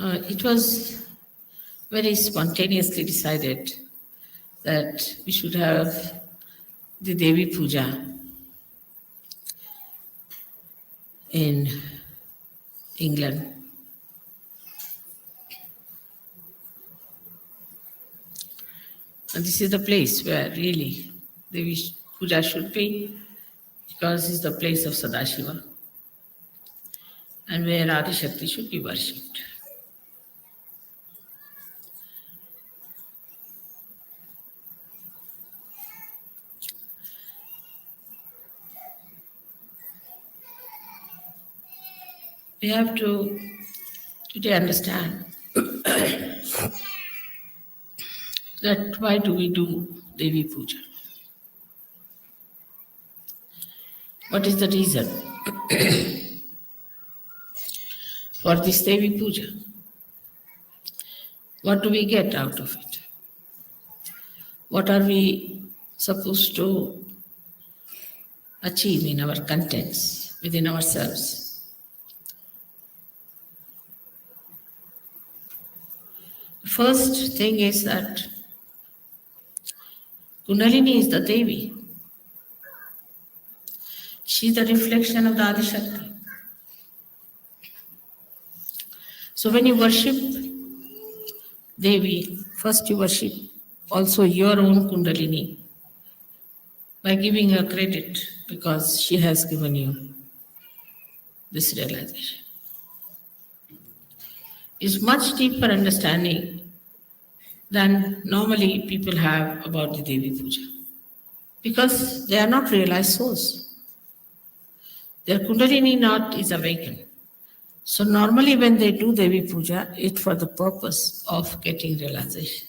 It was very spontaneously decided that we should have the Devi Puja in England. And this is the place where really Devi Puja should be, because it's the place of Sadashiva and where Adi Shakti should be worshipped. We have to today understand that why do we do Devi Puja? What is the reason for this Devi Puja? What do we get out of it? What are we supposed to achieve in our contents within ourselves? The first thing is that Kundalini is the Devi. She is the reflection of the Adi Shakti. So when you worship Devi, first you worship also your own Kundalini by giving her credit, because she has given you this realization. It's much deeper understanding than normally people have about the Devi Puja, because they are not realized souls. Their Kundalini knot is awakened. So normally when they do Devi Puja, it's for the purpose of getting realization,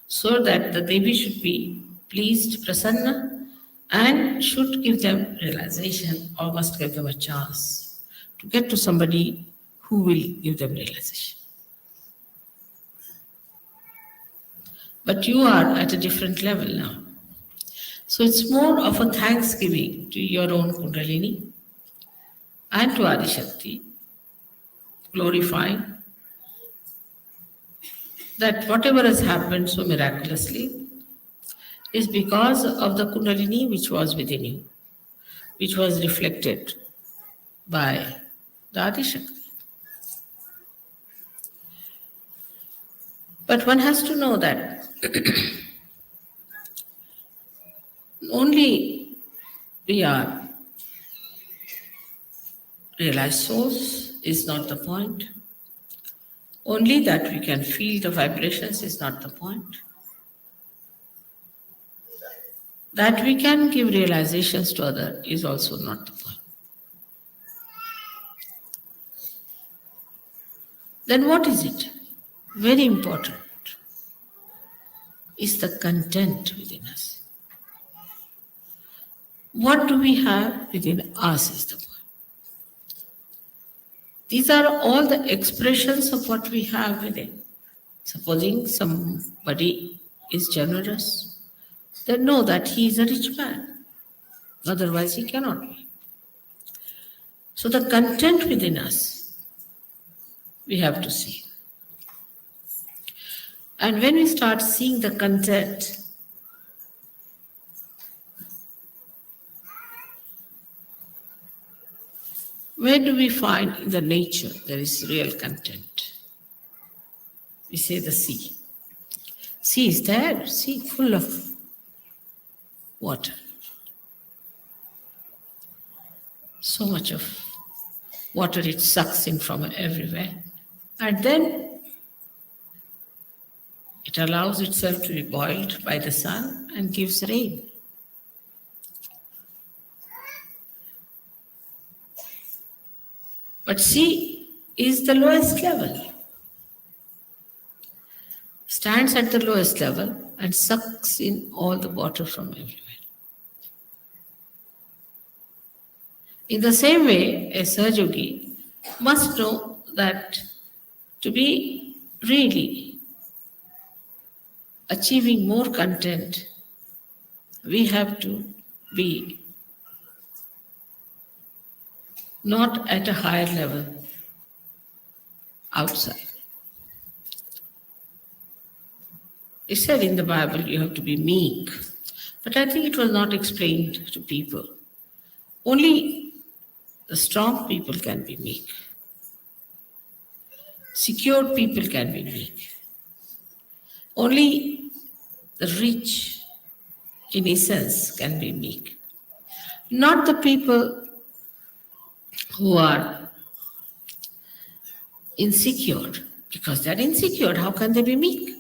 so that the Devi should be pleased, prasanna, and should give them realization, or must give them a chance to get to somebody who will give them realization. But you are at a different level now. So it's more of a thanksgiving to your own Kundalini and to Adi Shakti, glorifying that whatever has happened so miraculously is because of the Kundalini which was within you, which was reflected by the Adi Shakti. But one has to know that only we are realized souls is not the point. Only that we can feel the vibrations is not the point. That we can give realizations to others is also not the point. Then what is it? Very important is the content within us. What do we have within us is the point. These are all the expressions of what we have within. Supposing somebody is generous, then know that he is a rich man. Otherwise he cannot be. So the content within us, we have to see. And when we start seeing the content, where do we find in the nature there is real content? We say the sea. Sea is there, sea full of water. So much of water it sucks in from everywhere. And then it allows itself to be boiled by the sun and gives rain. But sea is the lowest level. Stands at the lowest level and sucks in all the water from everywhere. In the same way, a Sahaja must know that to be really achieving more content, we have to be not at a higher level outside. It said in the Bible you have to be meek. But I think it was not explained to people. Only the strong people can be meek. Secured people can be meek. Only the rich, in essence, can be meek. Not the people who are insecure. Because they are insecure, how can they be meek?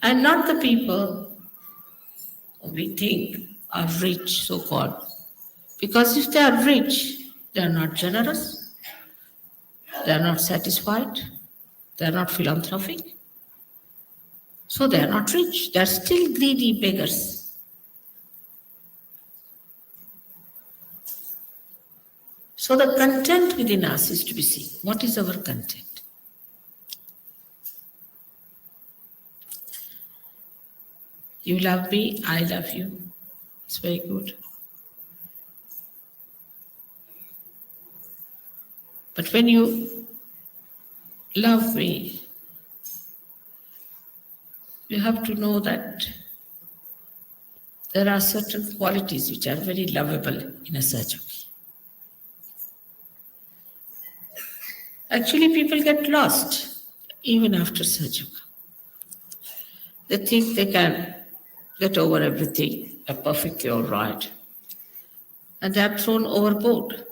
And not the people who we think are rich, so-called. Because if they are rich, they are not generous, they are not satisfied, they are not philanthropic. So they are not rich, they are still greedy beggars. So the content within us is to be seen. What is our content? You love me, I love you. It's very good. But when you love me, you have to know that there are certain qualities which are very lovable in a Sahaja. Actually, people get lost even after Sahaja. They think they can get over everything, are perfectly all right, and they are thrown overboard.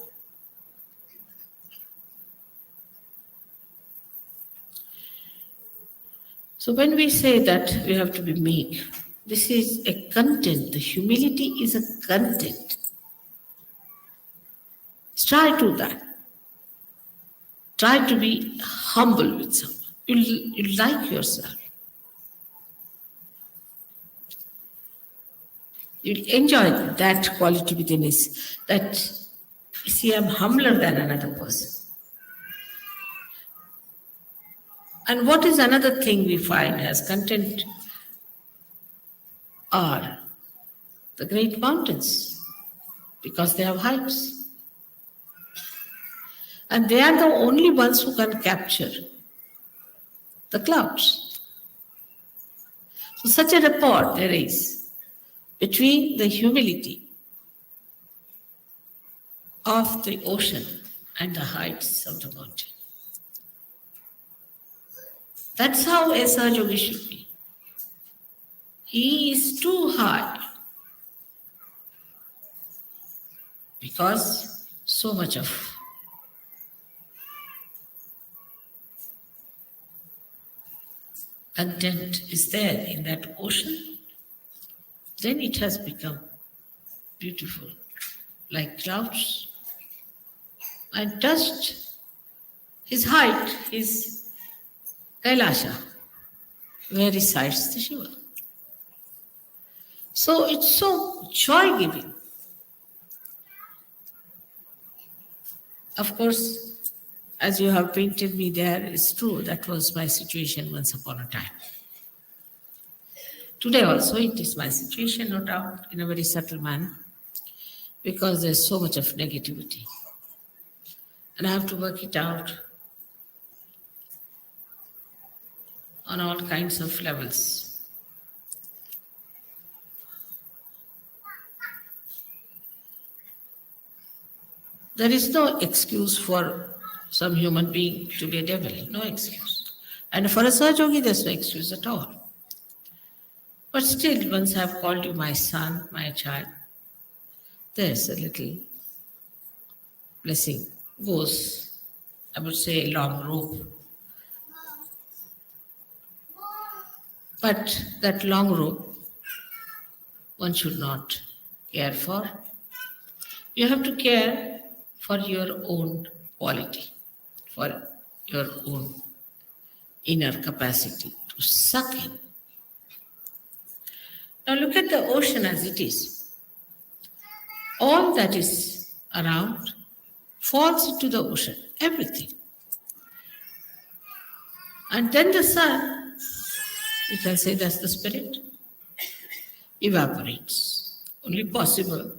So when we say that we have to be meek, this is a content. The humility is a content. Try to that. Try to be humble with someone. You'll like yourself. You'll enjoy that quality within us. That, you see, I'm humbler than another person. And what is another thing we find as content are the great mountains, because they have heights. And they are the only ones who can capture the clouds. So such a rapport there is between the humility of the ocean and the heights of the mountain. That's how a Sahaja should be. He is too high because so much of content is there in that ocean. Then it has become beautiful, like clouds. And touched his height, his Kailasha, where resides the Shiva. So it's so joy-giving. Of course, as you have painted me there, it's true, that was my situation once upon a time. Today also it is my situation, no doubt, in a very subtle manner, because there's so much of negativity. And I have to work it out on all kinds of levels. There is no excuse for some human being to be a devil, no excuse. And for a Sahaja, there's no excuse at all. But still, once I have called you my son, my child, there's a little blessing goes, I would say, a long rope. But that long rope, one should not care for. You have to care for your own quality, for your own inner capacity to suck in. Now look at the ocean as it is. All that is around falls into the ocean, everything. And then the sun, you can say that's the spirit, evaporates. Only possible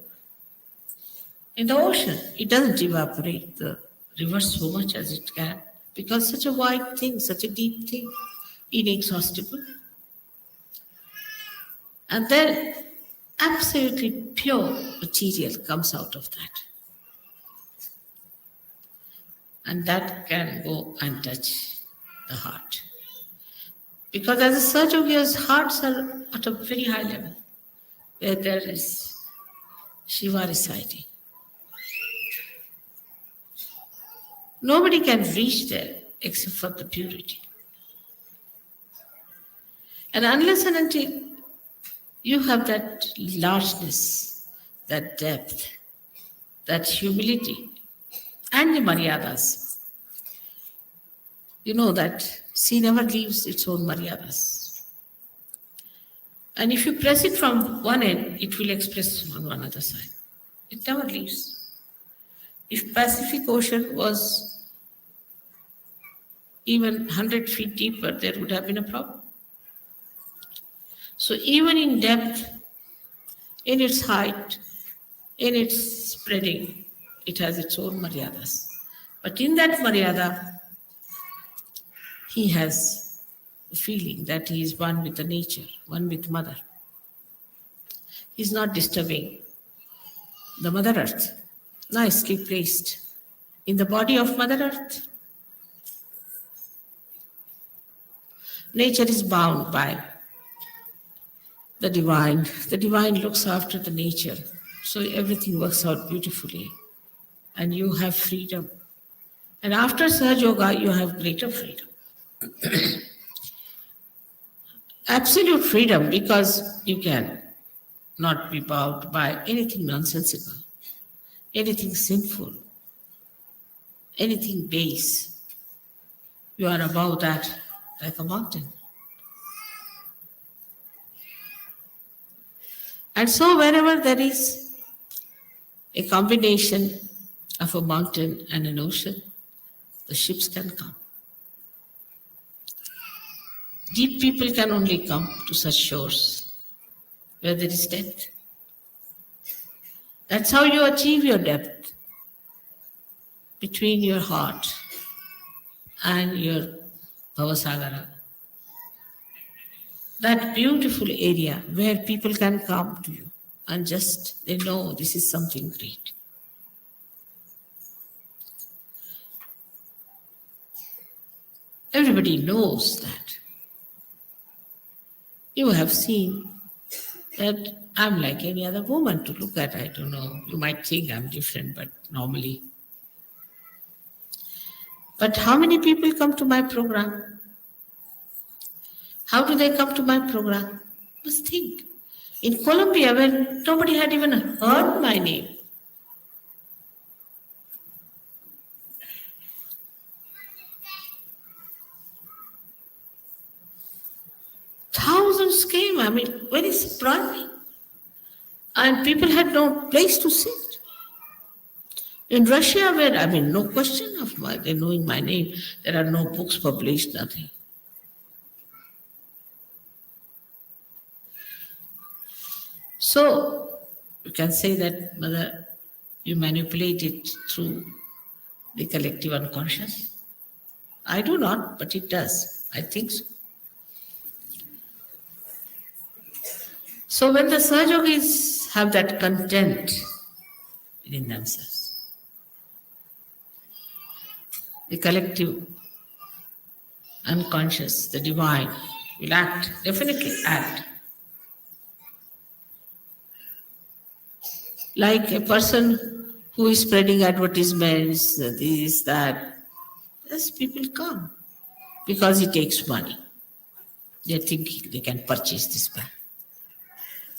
in the ocean. It doesn't evaporate the river so much as it can Because such a wide thing, such a deep thing, inexhaustible. And then absolutely pure material comes out of that. And that can go and touch the heart. Because as a Sahaja's hearts are at a very high level, where there is Shiva residing. Nobody can reach there except for the purity. And unless and until you have that largeness, that depth, that humility, and the maryadas, you know that sea never leaves its own maryadas. And if you press it from one end, it will express on one other side. It never leaves. If Pacific Ocean was even 100 feet deeper, there would have been a problem. So even in depth, in its height, in its spreading, it has its own maryadas. But in that maryada, he has the feeling that he is one with the nature, one with Mother. He is not disturbing the Mother Earth, nicely placed in the body of Mother Earth. Nature is bound by the divine. The divine looks after the nature. So everything works out beautifully. And you have freedom. And after Sahaja Yoga, you have greater freedom. Absolute freedom, because you can not be bound by anything nonsensical, anything sinful, anything base. You are above that like a mountain. And so wherever there is a combination of a mountain and an ocean, the ships can come. Deep people can only come to such shores where there is depth. That's how you achieve your depth, between your heart and your Bhavasagara. That beautiful area where people can come to you and just, they know this is something great. Everybody knows that. You have seen that I'm like any other woman to look at. I don't know. You might think I'm different, but normally. But how many people come to my program? How do they come to my program? Just think. In Colombia, when nobody had even heard my name, thousands came. I mean, very surprising. And people had no place to sit. In Russia, where, I mean, no question of they knowing my name, there are no books published, nothing. So, you can say that, Mother, you manipulate it through the collective unconscious. I do not, but it does. I think so. So when the Sahajogis have that content within themselves, the collective unconscious, the divine, will act, definitely act. Like a person who is spreading advertisements, this, that, yes, people come because it takes money. They think they can purchase this back.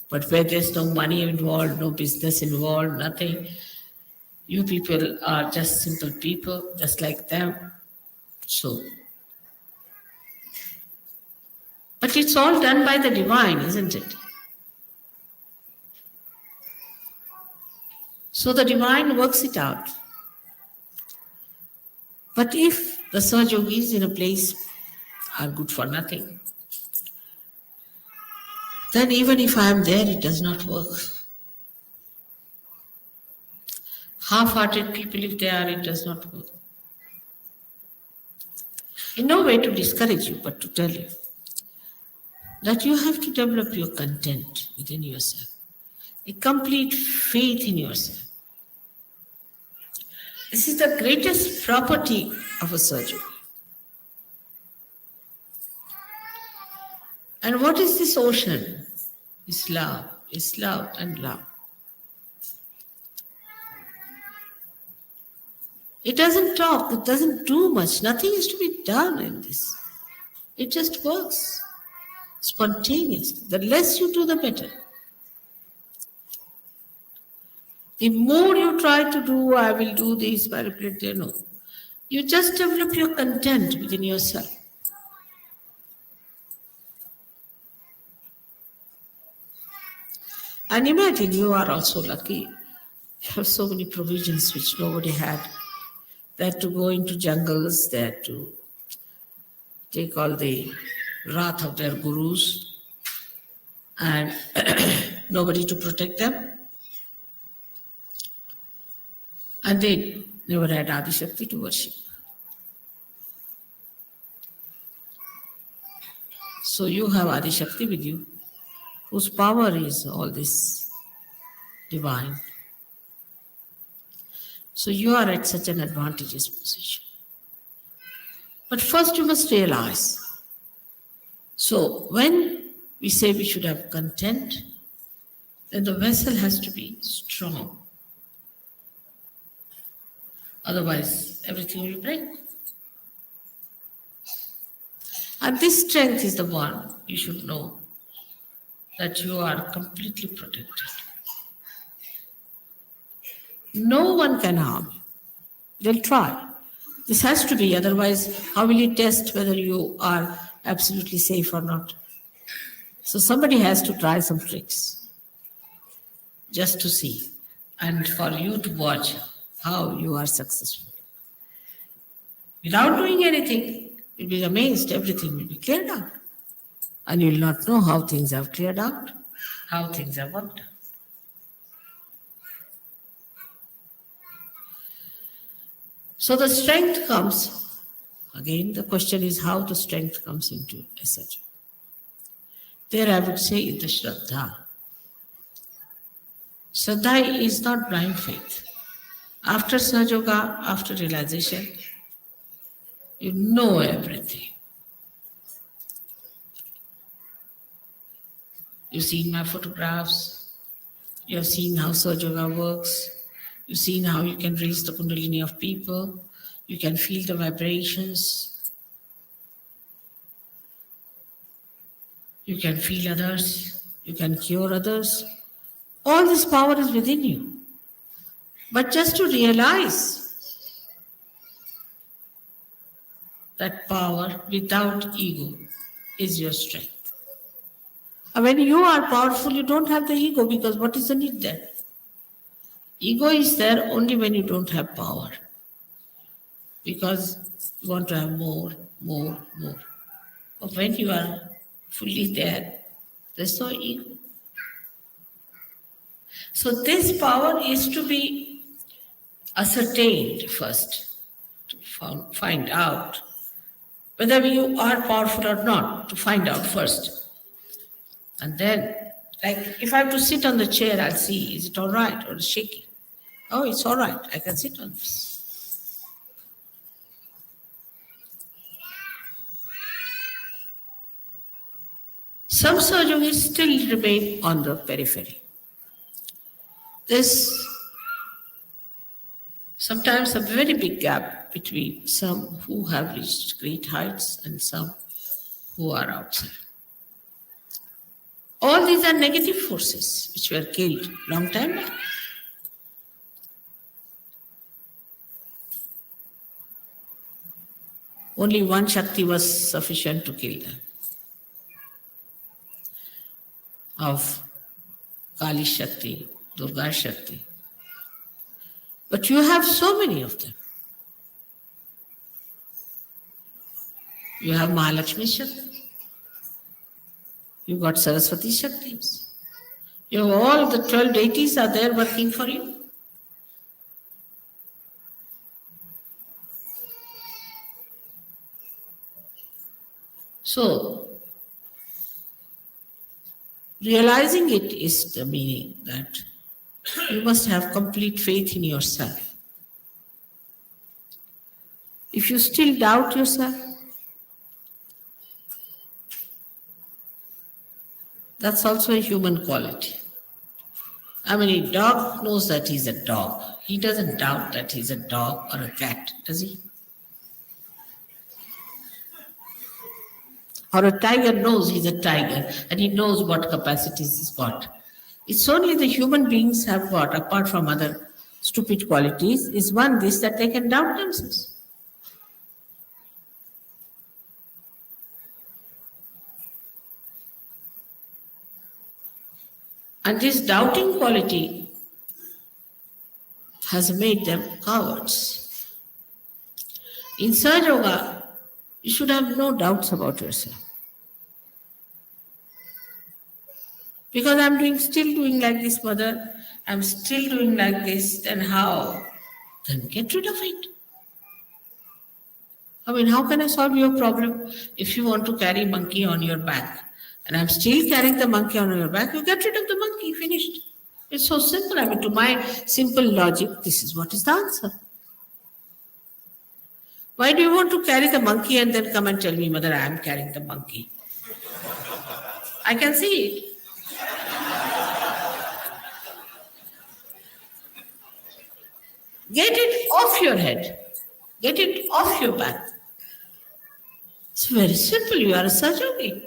But where there's no money involved, no business involved, nothing, you people are just simple people, just like them. So, but it's all done by the divine, isn't it? So the divine works it out. But if the Sahajogis in a place are good for nothing, then even if I am there, it does not work. Half-hearted people, if they are, it does not work. in no way to discourage you, but to tell you that you have to develop your content within yourself, a complete faith in yourself. This is the greatest property of a surgeon. And what is this ocean? It's love. It's love and love. It doesn't talk, it doesn't do much. Nothing is to be done in this. It just works spontaneously. The less you do, the better. The more you try to do, I will do this, manipulate, no. You just develop your content within yourself. And imagine you are also lucky. You have so many provisions which nobody had. They had to go into jungles, they had to take all the wrath of their gurus and nobody to protect them. And they never had Adi Shakti to worship. So you have Adi Shakti with you, whose power is all this divine. So you are at such an advantageous position. But first you must realize. So when we say we should have content, then the vessel has to be strong. Otherwise, everything will break. And this strength is the one you should know that you are completely protected. No one can harm you. They'll try. This has to be, otherwise, how will you test whether you are absolutely safe or not? So somebody has to try some tricks just to see and for you to watch how you are successful. Without doing anything, you'll be amazed, everything will be cleared out. And you'll not know how things have cleared out, how things have worked out. So the strength comes, again, the question is how the strength comes into a surgeon. There I would say the Shraddha. Shraddha is not blind faith. After Sahaja, after realization, you know everything. You've seen my photographs. You have seen how Sahaja works. You've seen how you can raise the kundalini of people. You can feel the vibrations. You can feel others. You can cure others. All this power is within you. But just to realize that power without ego is your strength. And when you are powerful, you don't have the ego, because what is the need there? Ego is there only when you don't have power. Because you want to have more. But when you are fully there, there's no ego. So this power is to be ascertained first, to find out whether you are powerful or not, to find out first. And then, like if I have to sit on the chair, I'll see, is it all right or shaky? Oh, it's all right, I can sit on this. Some surgeries still remain on the periphery. There's sometimes a very big gap between some who have reached great heights and some who are outside. All these are negative forces which were killed long time back. Only one Shakti was sufficient to kill them. Of Kali Shakti, Durga Shakti. But you have so many of them. You have Mahalakshmi Shakti. You got Saraswati Shaktis. You have all the 12 deities are there working for you. So, realizing it is the meaning that you must have complete faith in yourself. If you still doubt yourself, that's also a human quality. I mean, a dog knows that he's a dog. He doesn't doubt that he's a dog or a cat, does he? Or a tiger knows he's a tiger and he knows what capacities he's got. It's only the human beings have got, apart from other stupid qualities, is one this that they can doubt themselves. And this doubting quality has made them cowards. In Sahaja, you should have no doubts about yourself. Because still doing like this, mother, I'm still doing like this, then how? Then get rid of it. I mean, how can I solve your problem if you want to carry monkey on your back? And I'm still carrying the monkey on your back, you get rid of the monkey, finished. It's so simple. I mean, to my simple logic, this is what is the answer. Why do you want to carry the monkey and then come and tell me, mother, I am carrying the monkey? I can see it. Get it off your head. Get it off your back. It's very simple. You are a Sahaja.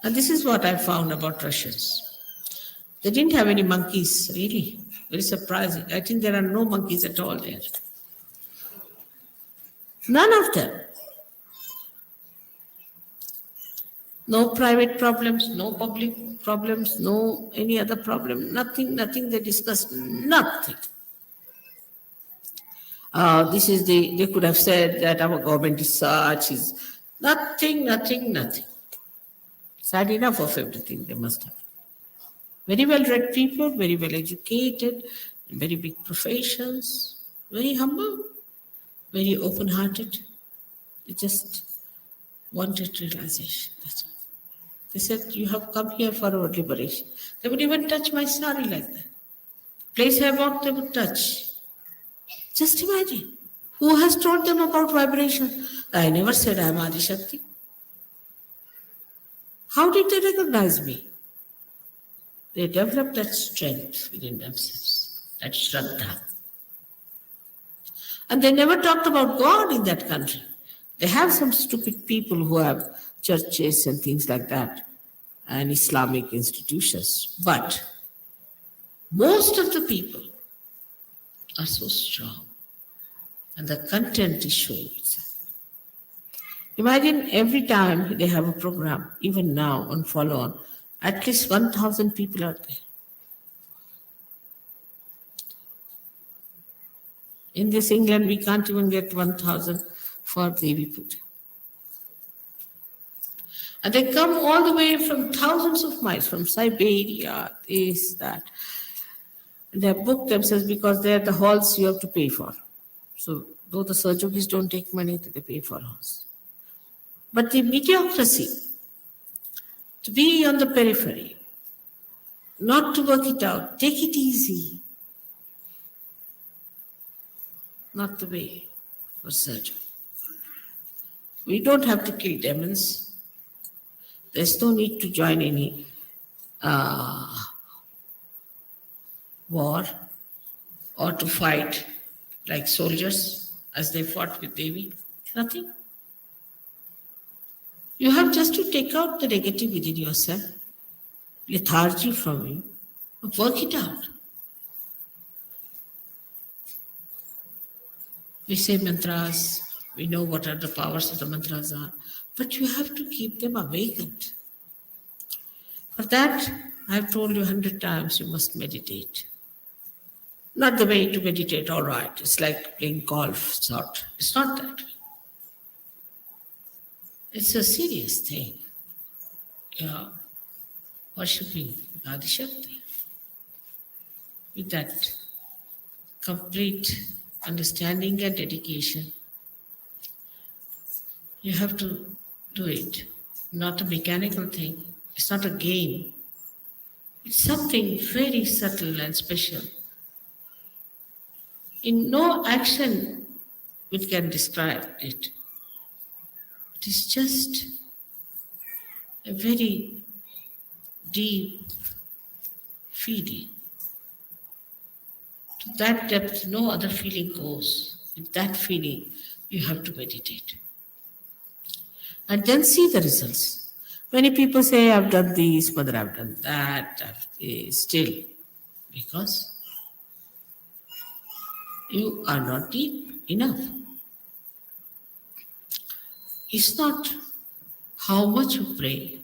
And this is what I found about Russians. They didn't have any monkeys, really. Very surprising. I think there are no monkeys at all there. None of them. No private problems, no public problems, no any other problem, nothing they discussed, nothing. They could have said that our government is such, is nothing. Sad enough of everything they must have. Very well read people, very well educated, very big professions, very humble, very open hearted. They just wanted realization. That's all. They said, you have come here for our liberation. They would even touch my sari like that. Place I walked, they would touch. Just imagine. Who has told them about vibration? I never said I am Adi Shakti. How did they recognize me? They developed that strength within themselves, that Shraddha. And they never talked about God in that country. They have some stupid people who have churches and things like that, and Islamic institutions. But most of the people are so strong, and the content is showing itself. Imagine every time they have a program, even now on Follow On, at least 1,000 people are there. In this England, we can't even get 1,000 for Devi Puja. And they come all the way from thousands of miles, from Siberia, this, that. And they have booked themselves because they are the halls you have to pay for. So, though the Sahajogis don't take money, they pay for halls. But the mediocrity, to be on the periphery, not to work it out, take it easy, not the way for Sahaja. We don't have to kill demons. There's no need to join any war or to fight like soldiers as they fought with Devi. Nothing. You have just to take out the negative within yourself, lethargy from you, and work it out. We say mantras, we know what are the powers of the mantras are, but you have to keep them awakened. For that, I've told you 100 times, you must meditate. Not the way to meditate, all right, it's like playing golf, sort. It's not that way. It's a serious thing. You're worshipping Adi Shakti with that complete understanding and dedication. You have to do it. Not a mechanical thing. It's not a game. It's something very subtle and special. In no action we can describe it. It is just a very deep feeling. To that depth, no other feeling goes. With that feeling, you have to meditate. And then see the results. Many people say, I've done this, mother, I've done that, still. Because you are not deep enough. It's not how much you pray.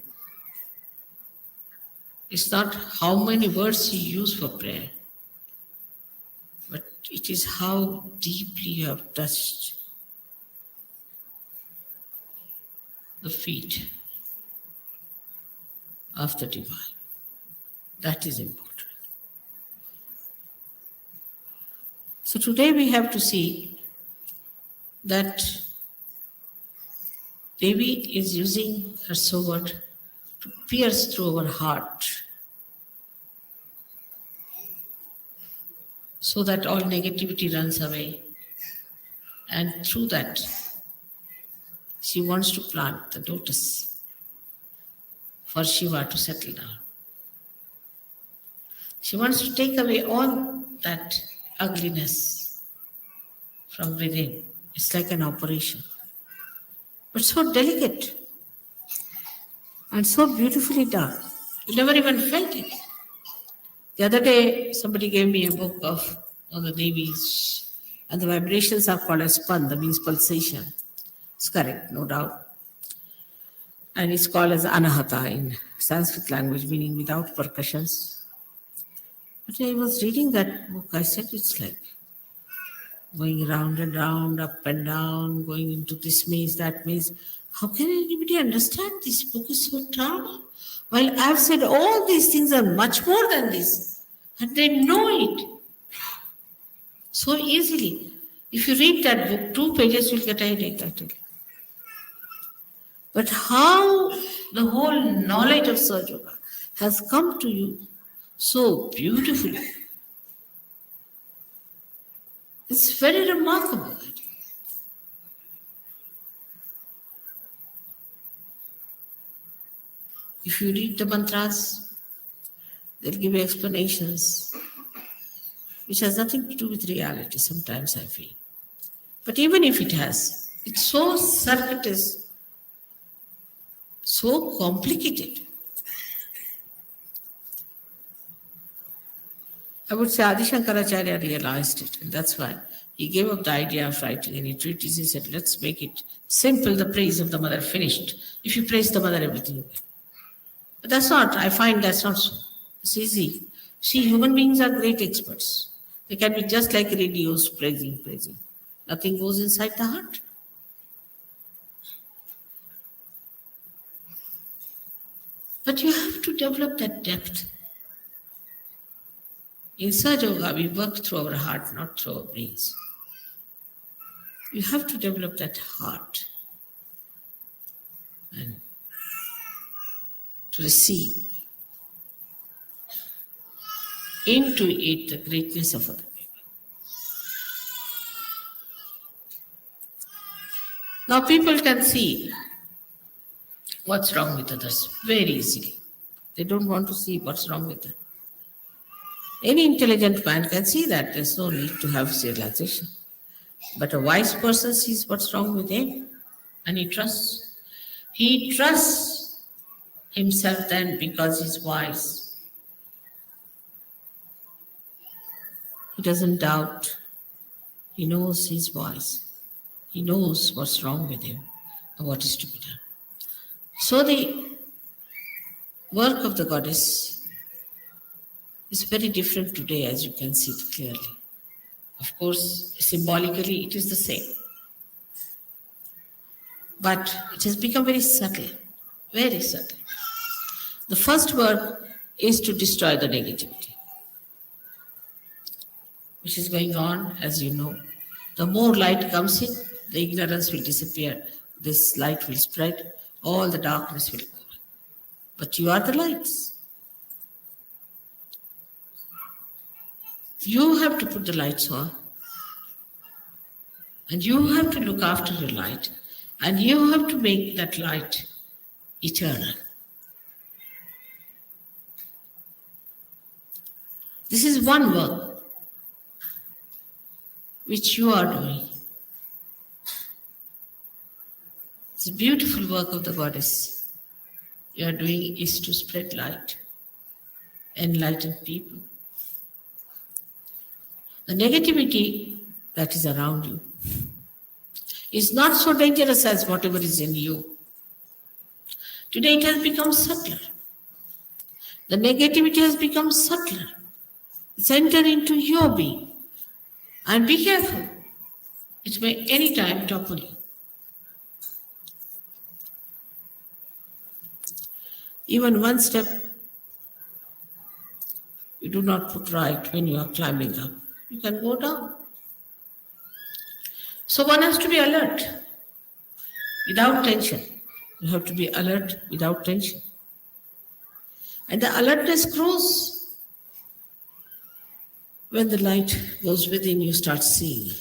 It's not how many words you use for prayer. But it is how deeply you have touched the feet of the divine. That is important. So today we have to see that Devi is using her sword to pierce through our heart so that all negativity runs away. And through that, she wants to plant the lotus for Shiva to settle down. She wants to take away all that ugliness from within. It's like an operation. But so delicate and so beautifully done. You never even felt it. The other day, somebody gave me a book of all the Devis, and the vibrations are called as pan, that means pulsation. It's correct, no doubt. And it's called as anahata in Sanskrit language, meaning without percussions. But I was reading that book, I said it's like going round and round, up and down, going into this maze, that maze. How can anybody understand this book is so drama? While I've said all these things are much more than this, and they know it so easily. If you read that book, 2 pages, you'll get a headache, I tell you. But how the whole knowledge of Sahaja has come to you so beautifully. It's very remarkable. If you read the mantras, they'll give you explanations, which has nothing to do with reality, sometimes I feel. But even if it has, it's so circuitous, so complicated. I would say Adi Shankaracharya realized it, and that's why he gave up the idea of writing any treatise. He said, let's make it simple, the praise of the mother, finished. If you praise the mother, everything will. But that's not, I find that's not so. It's easy. See, human beings are great experts. They can be just like radios, praising. Nothing goes inside the heart. But you have to develop that depth. In Sahaja, we work through our heart, not through our brains. You have to develop that heart and to receive into it the greatness of other people. Now people can see what's wrong with others very easily. They don't want to see what's wrong with them. Any intelligent man can see that. There's no need to have realization. But a wise person sees what's wrong with him and he trusts. He trusts himself then because he's wise. He doesn't doubt. He knows he's wise. He knows what's wrong with him and what is to be done. So the work of the goddess is very different today, as you can see it clearly. Of course, symbolically it is the same. But it has become very subtle, very subtle. The first work is to destroy the negativity, which is going on, as you know. The more light comes in, the ignorance will disappear. This light will spread, all the darkness will go. But you are the lights. You have to put the lights on. And you have to look after the light. And you have to make that light eternal. This is one work which you are doing. It's a beautiful work of the goddess. You are doing is to spread light, enlighten people. The negativity that is around you is not so dangerous as whatever is in you. Today it has become subtler. The negativity has become subtler. It's entered into your being. And be careful. It may any time topple you. Even one step you do not put right when you are climbing up. You can go down. So one has to be alert without tension. You have to be alert without tension. And the alertness grows when the light goes within, you start seeing.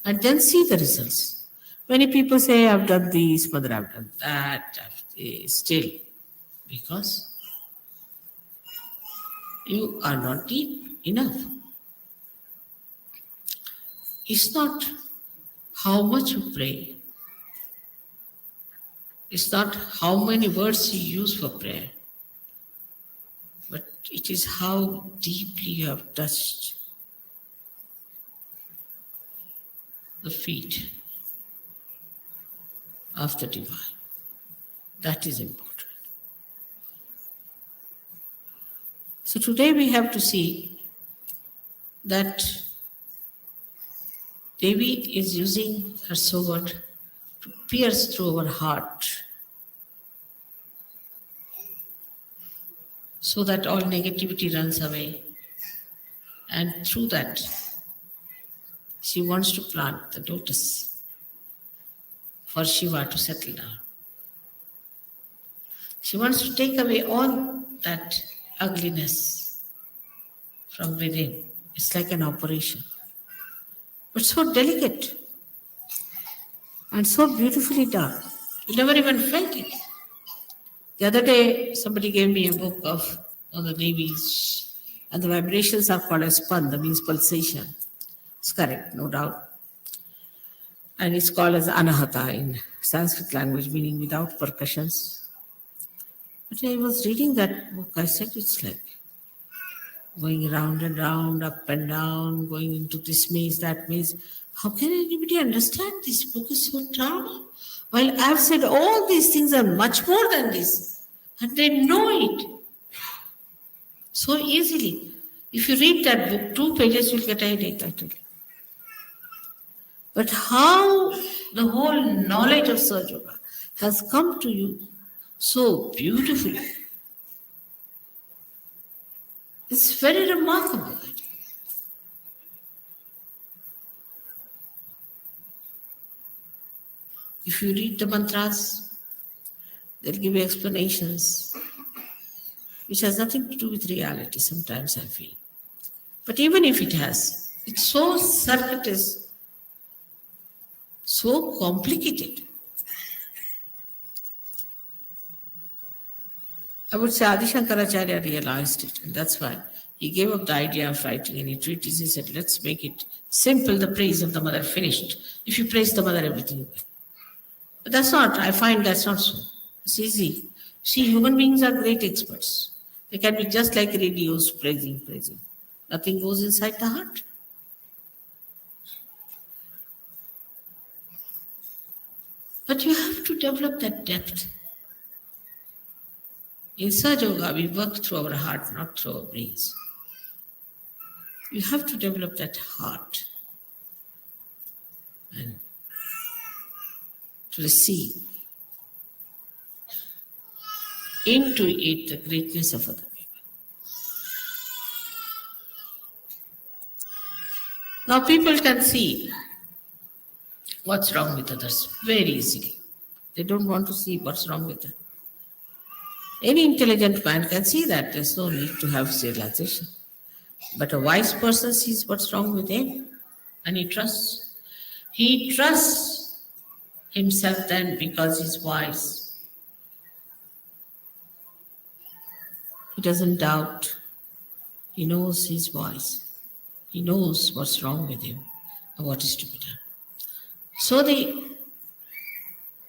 and then see the results. Many people say, I've done this, mother, I've done that, still, because you are not deep enough. It's not how much you pray, it's not how many words you use for prayer, but it is how deeply you have touched the feet of the divine. That is important. So today we have to see that Devi is using her sword to pierce through our heart so that all negativity runs away. And through that, she wants to plant the lotus for Shiva to settle down. She wants to take away all that ugliness from within. It's like an operation, but so delicate and so beautifully done. You never even felt it. The other day, somebody gave me a book of the Devis, and the vibrations are called as span, that means pulsation. It's correct, no doubt. And it's called as anahata in Sanskrit language, meaning without percussions. But I was reading that book, I said it's like going round and round, up and down, going into this maze, that maze. How can anybody understand this book is so tough? While I've said all these things are much more than this, and they know it so easily. If you read that book, 2 pages, you'll get a headache, I tell you. But how the whole knowledge of Sahaja has come to you so beautifully. It's very remarkable. If you read the mantras, they'll give you explanations, which has nothing to do with reality, sometimes I feel. But even if it has, it's so circuitous, so complicated. I would say Adi Shankaracharya realized it, and that's why he gave up the idea of writing any treatise. He said, let's make it simple, the praise of the mother, finished. If you praise the mother, everything will. But that's not, I find that's not so. It's easy. See, human beings are great experts. They can be just like radios, praising. Nothing goes inside the heart. But you have to develop that depth. In Sahaja, we work through our heart, not through our brains. You have to develop that heart and to receive into it the greatness of other people. Now people can see what's wrong with others very easily. They don't want to see what's wrong with them. Any intelligent man can see that. There's no need to have realization. But a wise person sees what's wrong with him and he trusts. He trusts himself then because he's wise. He doesn't doubt. He knows he's wise. He knows what's wrong with him and what is to be done. So the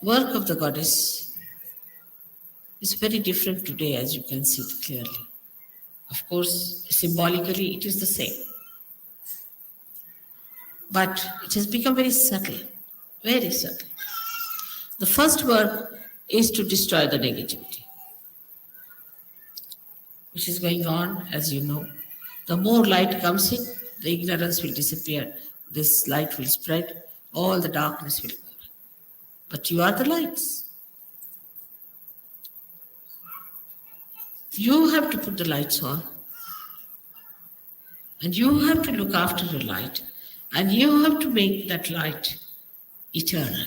work of the goddess is very different today, as you can see it clearly. Of course, symbolically it is the same. But it has become very subtle, very subtle. The first work is to destroy the negativity, which is going on, as you know. The more light comes in, the ignorance will disappear. This light will spread, all the darkness will go away. But you are the lights. You have to put the lights on. And you have to look after the light. And you have to make that light eternal.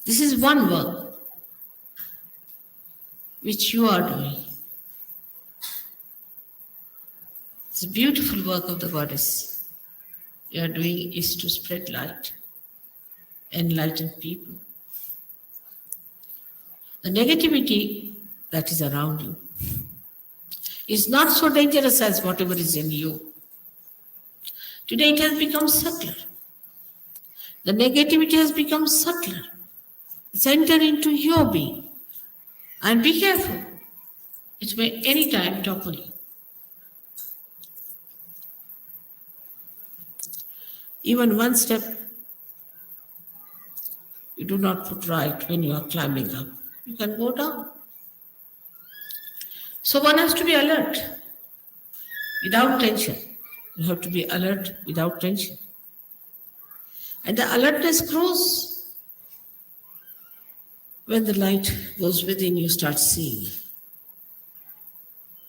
This is one work which you are doing. The beautiful work of the goddess you are doing is to spread light, enlighten people. The negativity that is around you is not so dangerous as whatever is in you. Today it has become subtler. The negativity has become subtler. It's entered into your being. And be careful. It may any time topple you. Even one step you do not put right when you are climbing up, you can go down. So one has to be alert without tension. You have to be alert without tension. And the alertness grows when the light goes within, you start seeing.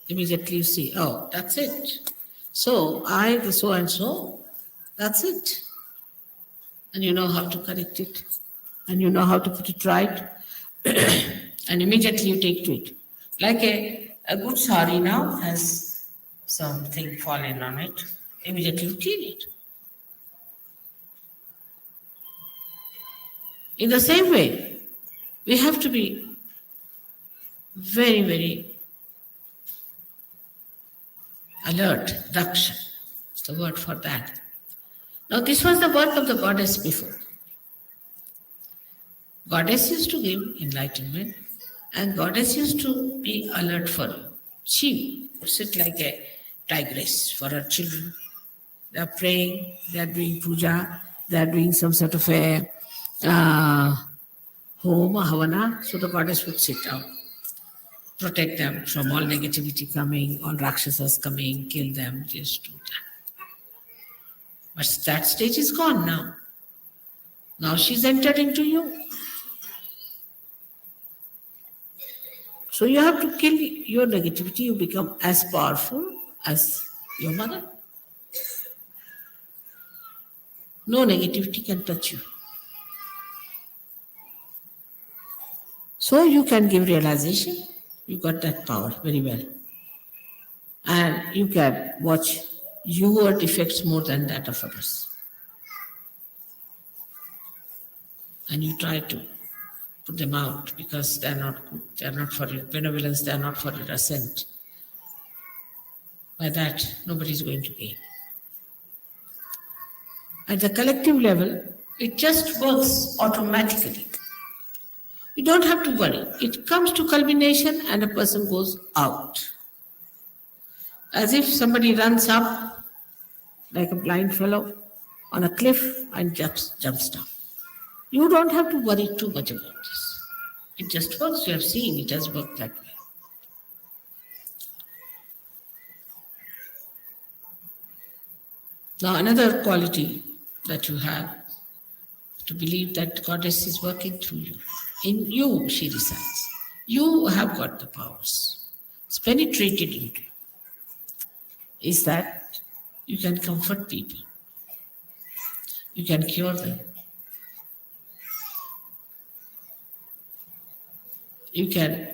Immediately you see, oh, that's it. So I, the so and so, that's it. And you know how to correct it. And you know how to put it right. And immediately you take to it. Like a good sari now has something fallen on it. Immediately you clean it. In the same way, we have to be very, very alert. Daksha is the word for that. Now this was the work of the goddess before. Goddess used to give enlightenment and goddess used to be alert for you. She would sit like a tigress for her children. They are praying, they are doing puja, they are doing some sort of a home, a havana. So the goddess would sit out, protect them from all negativity coming, all rakshasas coming, kill them, just do that. But that stage is gone now. Now she's entered into you. So you have to kill your negativity, you become as powerful as your mother. No negativity can touch you. So you can give realization, you got that power very well. And you can watch your defects more than that of others. And you try to put them out because they are not good, they are not for your benevolence, they are not for your ascent. By that, nobody is going to gain. At the collective level, it just works automatically. You don't have to worry. It comes to culmination and a person goes out. As if somebody runs up like a blind fellow on a cliff and jumps down. You don't have to worry too much about this. It just works. You have seen it has worked that way. Now another quality that you have to believe that goddess is working through you. In you she resides. You have got the powers. It's penetrated into you. Is that you can comfort people. You can cure them. You can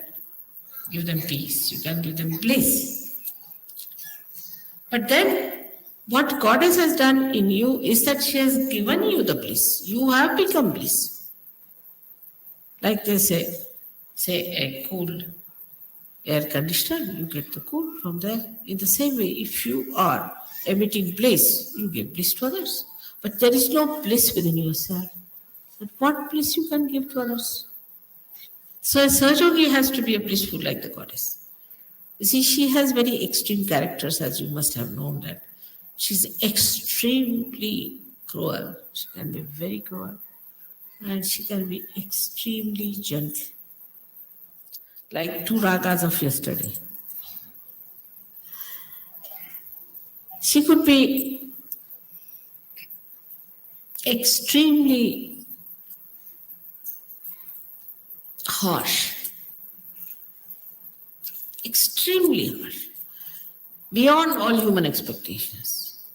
give them peace. You can give them bliss. But then what goddess has done in you is that she has given you the bliss. You have become bliss. Like they say a cool air conditioner, you get the cool from there. In the same way, if you are emitting bliss, you give bliss to others. But there is no bliss within yourself. But what bliss you can give to others? So a Sahaja has to be a blissful like the goddess. You see, she has very extreme characters, as you must have known that. She's extremely cruel. She can be very cruel. And she can be extremely gentle. Like two ragas of yesterday. She could be extremely harsh. Extremely harsh. Beyond all human expectations.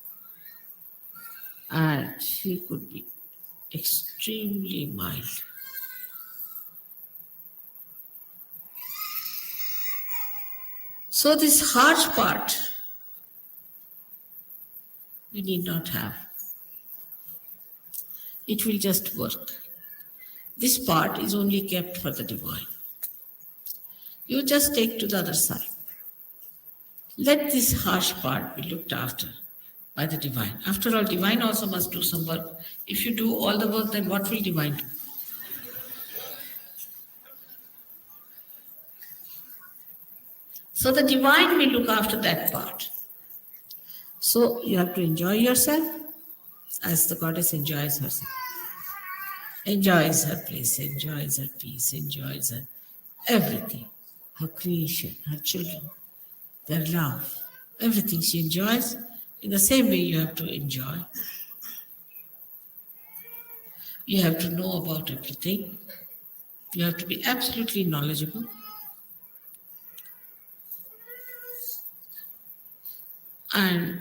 And she could be extremely mild. So this harsh part You need not have. It will just work. This part is only kept for the divine. You just take to the other side. Let this harsh part be looked after by the divine. After all, divine also must do some work. If you do all the work, then what will divine do? So the divine will look after that part. So you have to enjoy yourself as the goddess enjoys herself. Enjoys her place, enjoys her peace, enjoys her everything. Her creation, her children, their love, everything she enjoys. In the same way you have to enjoy. You have to know about everything. You have to be absolutely knowledgeable. And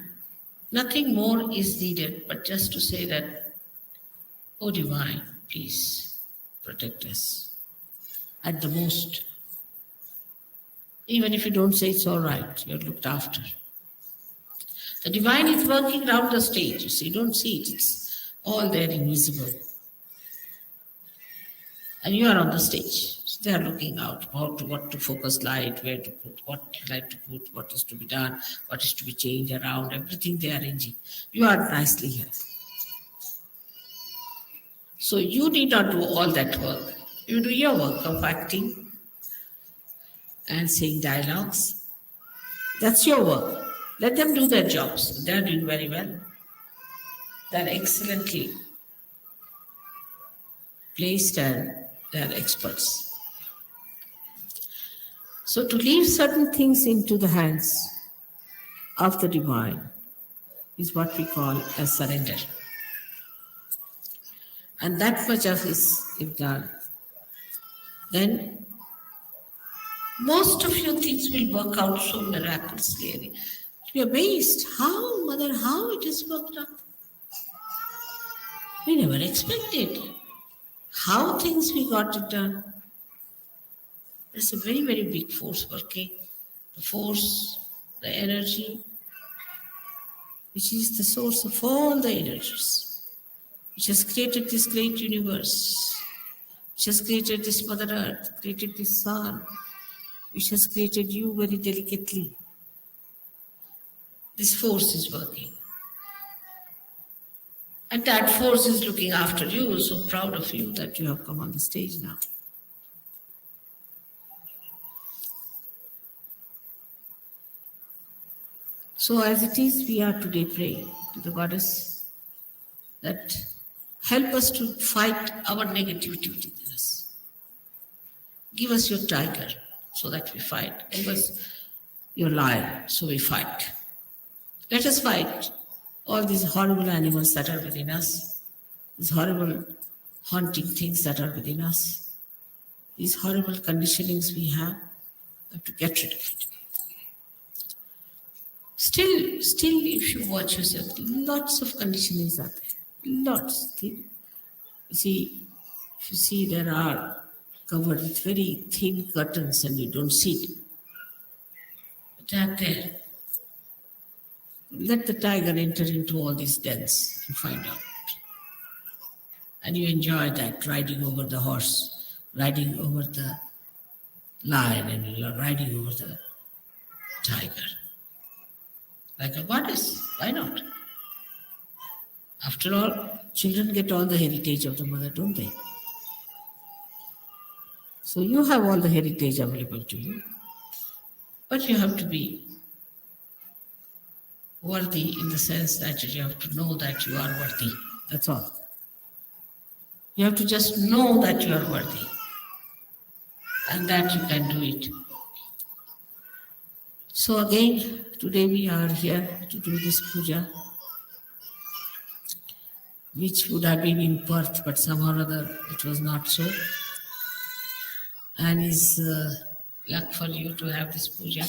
nothing more is needed but just to say that, oh divine, please protect us at the most. Even if you don't say it's all right, you're looked after. The divine is working around the stage. You see, you don't see it. It's all there invisible. And you are on the stage. So they are looking out what to focus light, where to put, what light to put, what is to be done, what is to be changed around, everything they are arranging. You are nicely here. So you need not do all that work. You do your work of acting and saying dialogues. That's your work. Let them do their jobs. They are doing very well. They are excellently placed and they are experts. So to leave certain things into the hands of the divine is what we call as surrender. And that much of is if done, then most of your things will work out so miraculously. You're amazed how, Mother, how it is worked out. We never expected how things we got it done. There's a very, very big force working. The force, the energy, which is the source of all the energies, which has created this great universe, which has created this Mother Earth, created this sun, which has created you very delicately. This force is working. And that force is looking after you. So proud of you that you have come on the stage now. So as it is, we are today praying to the goddess that help us to fight our negativity within us. Give us your tiger so that we fight. Give us your lion so we fight. Let us fight all these horrible animals that are within us, these horrible haunting things that are within us, these horrible conditionings we have to get rid of it. Still, if you watch yourself, lots of conditionings are there. Lots. You see, there are covered with very thin curtains and you don't see it. But they are there. Let the tiger enter into all these dens and find out. And you enjoy that, riding over the horse, riding over the lion, and riding over the tiger. Like a goddess, why not? After all, children get all the heritage of the mother, don't they? So you have all the heritage available to you. But you have to be worthy in the sense that you have to know that you are worthy. That's all. You have to just know that you are worthy. And that you can do it. So again, today we are here to do this puja, which would have been in Perth, but somehow or other it was not so. And it's luck for you to have this puja.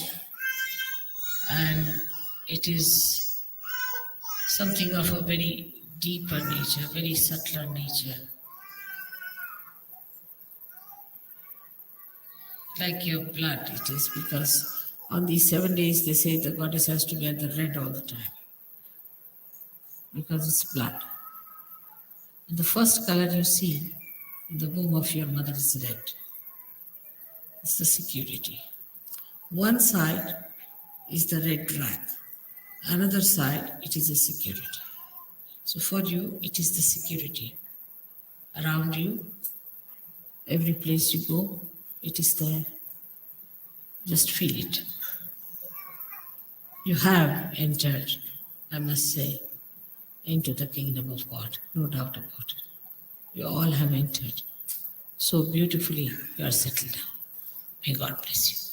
And it is something of a very deeper nature, very subtler nature. Like your blood, it is, because on these 7 days they say the goddess has to be at the red all the time. because it's blood. And the first color you see in the womb of your mother is red. It's the security. One side is the red rag. Another side, it is a security. So for you, it is the security. Around you, every place you go, it is there. Just feel it. You have entered, I must say, into the kingdom of God. No doubt about it. You all have entered. So beautifully, you are settled down. May God bless you.